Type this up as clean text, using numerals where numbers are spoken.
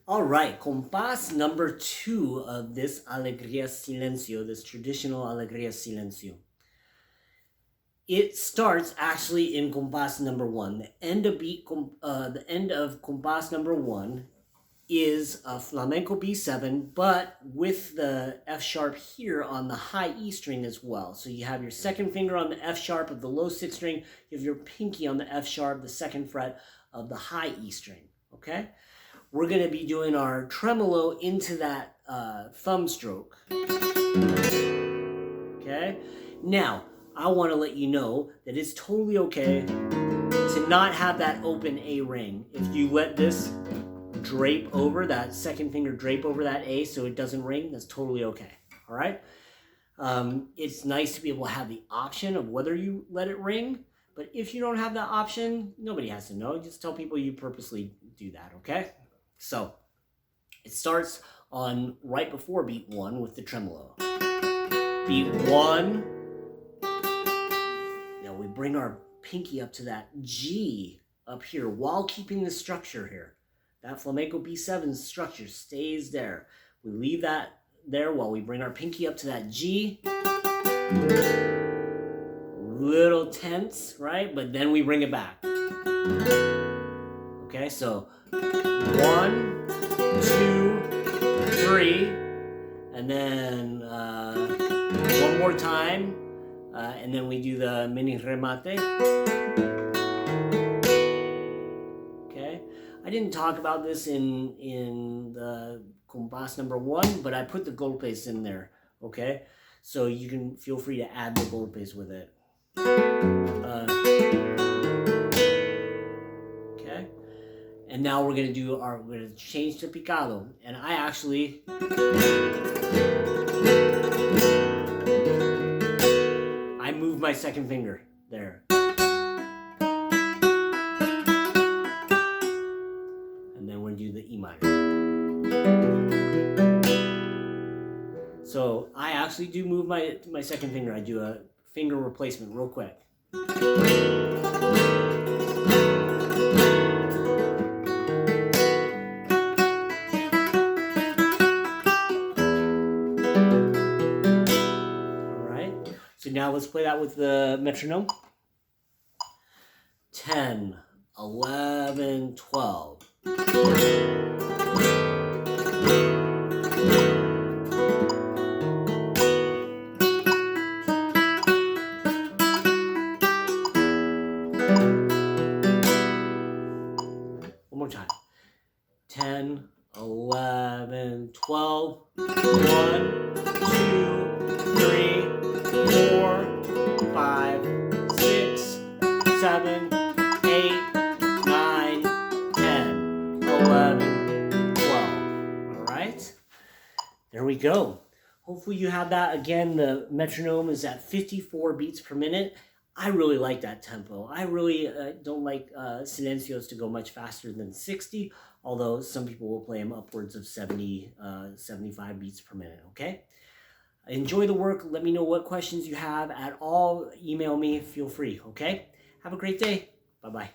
All right, compás number 2 of this Alegrias Silencio, this traditional Alegrias Silencio. It starts actually in compás number 1. The end of compás number 1 is a Flamenco B7, but with the F sharp here on the high E string as well. So you have your second finger on the F sharp of the low 6th string, you have your pinky on the F sharp, the 2nd fret of the high E string, okay? We're going to be doing our tremolo into that thumb stroke. Okay? Now, I want to let you know that it's totally okay to not have that open A ring. If you let this drape over, that second finger drape over that A so it doesn't ring, that's totally okay. All right? It's nice to be able to have the option of whether you let it ring, but if you don't have that option, nobody has to know. Just tell people you purposely do that, okay? So, it starts on right before beat 1 with the tremolo. Beat 1. Now we bring our pinky up to that G up here while keeping the structure here. That Flamenco B7 structure stays there. We leave that there while we bring our pinky up to that G. Little tense, right? But then we bring it back. Okay, so 1, 2, 3, and then one more time, and then we do the mini remate. Okay, I didn't talk about this in the compás number 1, but I put the golpes in there. Okay, so you can feel free to add the golpes with it. And now we're gonna we're gonna change to picado. And I actually move my second finger there. And then we're gonna do the E minor. So I actually do move my second finger. I do a finger replacement real quick. So now let's play that with the metronome. 10, 11, 12. One more time. 10, 11, 12. 1, 2, 3. 4, 5, 6, 7, 8, 9, 10, 11, 12. All right? There we go. Hopefully you have that. Again, the metronome is at 54 beats per minute. I really like that tempo. I really don't like silencios to go much faster than 60, although some people will play them upwards of 70, 75 beats per minute, okay? Enjoy the work. Let me know what questions you have at all. Email me. Feel free, okay? Have a great day. Bye-bye.